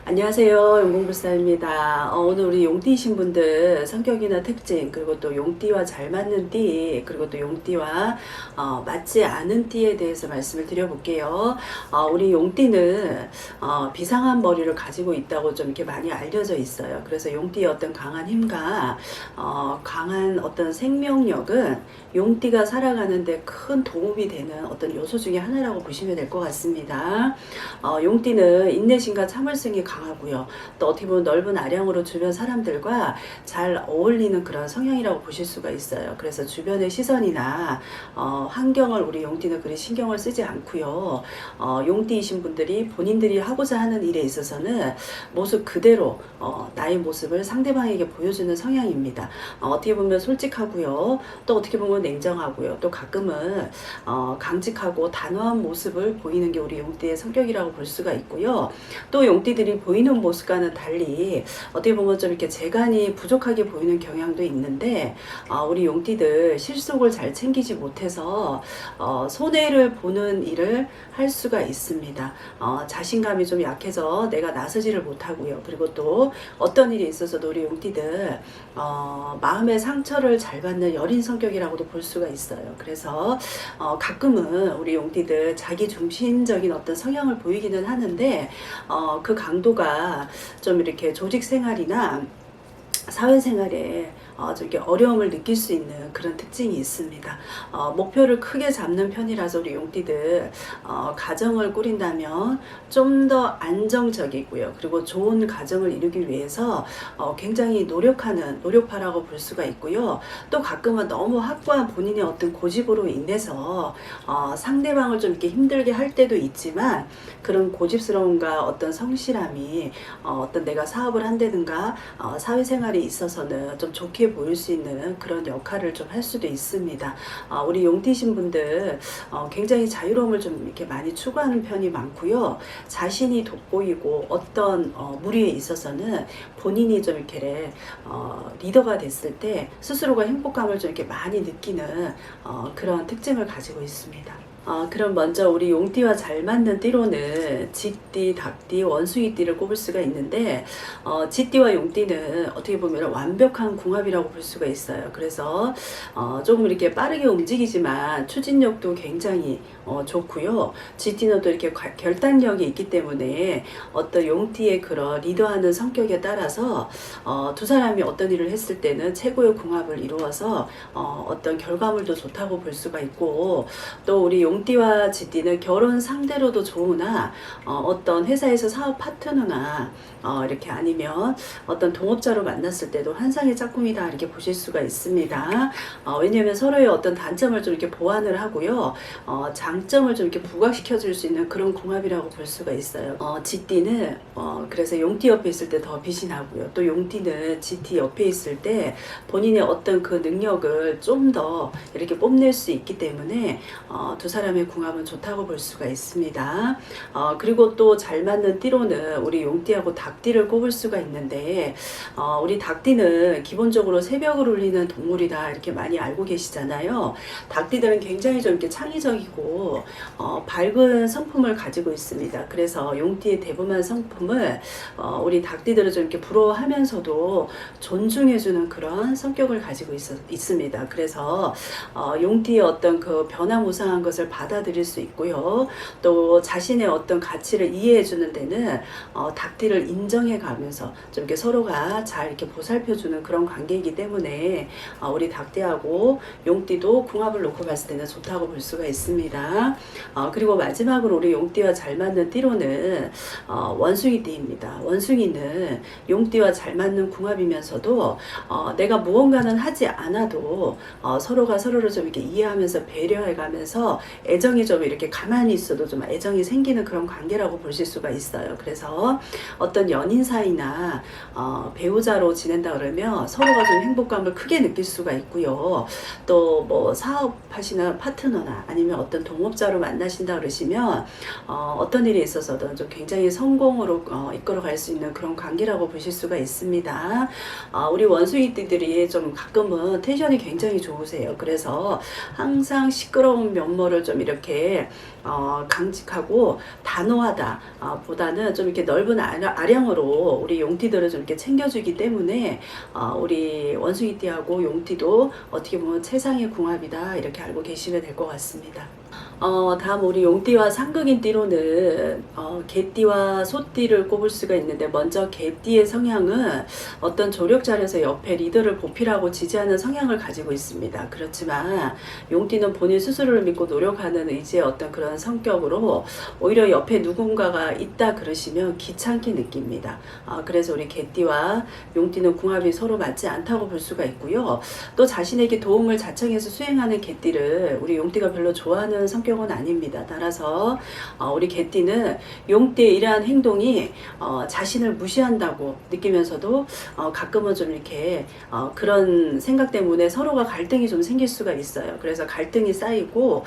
안녕하세요. 용공불사입니다. 오늘 우리 용띠이신 분들 성격이나 특징, 그리고 또 용띠와 잘 맞는 띠, 그리고 또 용띠와 맞지 않은 띠에 대해서 말씀을 드려볼게요. 우리 용띠는 비상한 머리를 가지고 있다고 좀 이렇게 많이 알려져 있어요. 그래서 용띠의 어떤 강한 힘과 강한 어떤 생명력은 용띠가 살아가는데 큰 도움이 되는 어떤 요소 중에 하나라고 보시면 될 것 같습니다. 용띠는 인내심과 참을성이 강하고요. 또 어떻게 보면 넓은 아량으로 주변 사람들과 잘 어울리는 그런 성향이라고 보실 수가 있어요. 그래서 주변의 시선이나 환경을 우리 용띠는 그리 신경을 쓰지 않고요. 용띠이신 분들이 본인들이 하고자 하는 일에 있어서는 모습 그대로 나의 모습을 상대방에게 보여주는 성향입니다. 어떻게 보면 솔직하고요. 또 어떻게 보면 냉정하고요. 또 가끔은 강직하고 단호한 모습을 보이는 게 우리 용띠의 성격이라고 볼 수가 있고요. 또 용띠들이 보이는 모습과는 달리 어떻게 보면 좀 이렇게 재간이 부족하게 보이는 경향도 있는데 우리 용띠들 실속을 잘 챙기지 못해서 손해를 보는 일을 할 수가 있습니다. 자신감이 좀 약해서 내가 나서지를 못하고요. 그리고 또 어떤 일에 있어서도 우리 용띠들 마음의 상처를 잘 받는 여린 성격이라고도 볼 수가 있어요. 그래서 가끔은 우리 용띠들 자기 중심적인 어떤 성향을 보이기는 하는데 그 강도가 좀 이렇게 조직 생활이나 사회생활에 좀 이렇게 어려움을 느낄 수 있는 그런 특징이 있습니다. 목표를 크게 잡는 편이라서 우리 용띠들 가정을 꾸린다면 좀 더 안정적이고요. 그리고 좋은 가정을 이루기 위해서 굉장히 노력파라고 볼 수가 있고요. 또 가끔은 너무 확고한 본인의 어떤 고집으로 인해서 상대방을 좀 이렇게 힘들게 할 때도 있지만 그런 고집스러움과 어떤 성실함이 어떤 내가 사업을 한다든가 사회생활에 있어서는 좀 좋게 보일 수 있는 그런 역할을 좀 할 수도 있습니다. 우리 용띠신 분들 굉장히 자유로움을 좀 이렇게 많이 추구하는 편이 많고요. 자신이 돋보이고 어떤 무리에 있어서는 본인이 좀 이렇게 리더가 됐을 때 스스로가 행복감을 좀 이렇게 많이 느끼는 그런 특징을 가지고 있습니다. 그럼 먼저 우리 용띠와 잘 맞는 띠로는 쥐띠, 닭띠, 원숭이띠를 꼽을 수가 있는데 쥐띠와 용띠는 어떻게 보면 완벽한 궁합이라고 볼 수가 있어요. 그래서 조금 이렇게 빠르게 움직이지만 추진력도 굉장히 좋고요. 쥐띠는 또 이렇게 결단력이 있기 때문에 어떤 용띠의 그런 리더하는 성격에 따라서 두 사람이 어떤 일을 했을 때는 최고의 궁합을 이루어서 어떤 결과물도 좋다고 볼 수가 있고, 또 우리 용띠와 쥐띠는 결혼 상대로도 좋으나 어떤 회사에서 사업 파트너나 이렇게 아니면 어떤 동업자로 만났을 때도 환상의 짝꿍이다 이렇게 보실 수가 있습니다. 왜냐하면 서로의 어떤 단점을 좀 이렇게 보완을 하고요. 장점을 좀 이렇게 부각시켜 줄 수 있는 그런 궁합이라고 볼 수가 있어요. 쥐띠는 그래서 용띠 옆에 있을 때 더 빛이 나고요. 또 용띠는 쥐띠 옆에 있을 때 본인의 어떤 그 능력을 좀 더 이렇게 뽐낼 수 있기 때문에 두 사람의 궁합은 좋다고 볼 수가 있습니다. 그리고 또 잘 맞는 띠로는 우리 용띠하고 닭띠를 꼽을 수가 있는데 우리 닭띠는 기본적으로 새벽을 울리는 동물이다 이렇게 많이 알고 계시잖아요. 닭띠들은 굉장히 좀 이렇게 창의적이고 밝은 성품을 가지고 있습니다. 그래서 용띠의 대범한 성품을 우리 닭띠들을 좀 이렇게 부러워하면서도 존중해주는 그런 성격을 가지고 있습니다. 그래서 용띠의 어떤 그 변화무쌍한 것을 받아들일 수 있고요. 또 자신의 어떤 가치를 이해해주는 데는 닭띠를 인정해가면서 좀 이렇게 서로가 잘 이렇게 보살펴주는 그런 관계이기 때문에 우리 닭띠하고 용띠도 궁합을 놓고 봤을 때는 좋다고 볼 수가 있습니다. 그리고 마지막으로 우리 용띠와 잘 맞는 띠로는 원숭이띠입니다. 원숭이는 용띠와 잘 맞는 궁합이면서도 내가 무언가는 하지 않아도 서로가 서로를 좀 이렇게 이해하면서 배려해가면서 애정이 좀 이렇게 가만히 있어도 좀 애정이 생기는 그런 관계라고 보실 수가 있어요. 그래서 어떤 연인 사이나 배우자로 지낸다 그러면 서로가 좀 행복감을 크게 느낄 수가 있고요. 또 뭐 사업하시는 파트너나 아니면 어떤 동업자로 만나신다 그러시면 어떤 일에 있어서도 좀 굉장히 성공으로 이끌어갈 수 있는 그런 관계라고 보실 수가 있습니다. 우리 원숭이띠들이 좀 가끔은 텐션이 굉장히 좋으세요. 그래서 항상 시끄러운 면모를 좀 좀 이렇게 강직하고 단호하다 보다는 좀 이렇게 넓은 아량으로 우리 용띠들을 좀 이렇게 챙겨주기 때문에 우리 원숭이띠하고 용띠도 어떻게 보면 최상의 궁합이다 이렇게 알고 계시면 될 것 같습니다. 다음 우리 용띠와 상극인 띠로는 개띠와 소띠를 꼽을 수가 있는데, 먼저 개띠의 성향은 어떤 조력자리에서 옆에 리더를 보필하고 지지하는 성향을 가지고 있습니다. 그렇지만 용띠는 본인 스스로를 믿고 노력하는 의지의 어떤 그런 성격으로 오히려 옆에 누군가가 있다 그러시면 귀찮게 느낍니다. 그래서 우리 개띠와 용띠는 궁합이 서로 맞지 않다고 볼 수가 있고요. 또 자신에게 도움을 자청해서 수행하는 개띠를 우리 용띠가 별로 좋아하는 성격은 아닙니다. 따라서 우리 개띠는 용띠의 이러한 행동이 자신을 무시한다고 느끼면서도 가끔은 좀 이렇게 그런 생각 때문에 서로가 갈등이 좀 생길 수가 있어요. 그래서 갈등이 쌓이고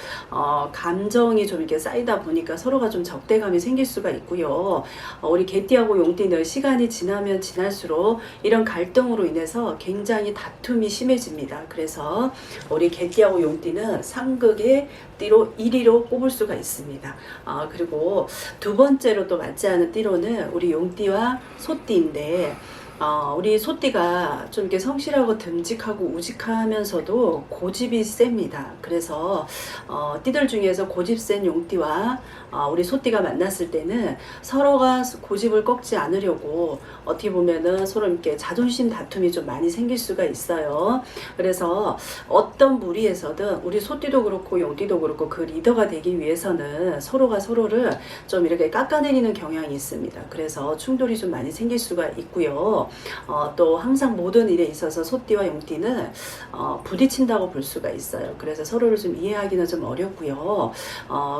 감정이 좀 이렇게 쌓이다 보니까 서로가 좀 적대감이 생길 수가 있고요. 우리 개띠하고 용띠는 시간이 지나면 지날수록 이런 갈등으로 인해서 굉장히 다툼이 심해집니다. 그래서 우리 개띠하고 용띠는 상극의 띠로 1위로 꼽을 수가 있습니다. 그리고 두 번째로 또 맞지 않은 띠로는 우리 용띠와 소띠인데, 우리 소띠가 좀 이렇게 성실하고 듬직하고 우직하면서도 고집이 셉니다. 그래서 띠들 중에서 고집 센 용띠와 우리 소띠가 만났을 때는 서로가 고집을 꺾지 않으려고 어떻게 보면은 서로 이렇게 자존심 다툼이 좀 많이 생길 수가 있어요. 그래서 어떤 무리에서든 우리 소띠도 그렇고 용띠도 그렇고 그 리더가 되기 위해서는 서로가 서로를 좀 이렇게 깎아내리는 경향이 있습니다. 그래서 충돌이 좀 많이 생길 수가 있고요. 또 항상 모든 일에 있어서 소띠와 용띠는 부딪힌다고 볼 수가 있어요. 그래서 서로를 좀 이해하기는 좀 어렵고요.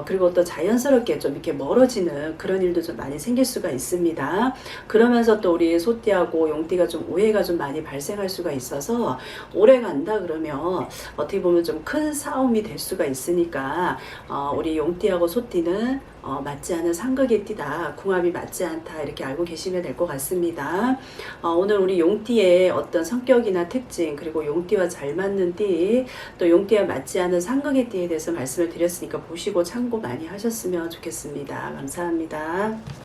그리고 또 자연스럽게 좀 이렇게 멀어지는 그런 일도 좀 많이 생길 수가 있습니다. 그러면서 또 우리 소띠하고 용띠가 좀 오해가 좀 많이 발생할 수가 있어서 오래 간다 그러면 어떻게 보면 좀 큰 싸움이 될 수가 있으니까 우리 용띠하고 소띠는 맞지 않은 상극의 띠다, 궁합이 맞지 않다 이렇게 알고 계시면 될 것 같습니다. 오늘 우리 용띠의 어떤 성격이나 특징, 그리고 용띠와 잘 맞는 띠, 또 용띠와 맞지 않은 상극의 띠에 대해서 말씀을 드렸으니까 보시고 참고 많이 하셨으면 좋겠습니다. 감사합니다.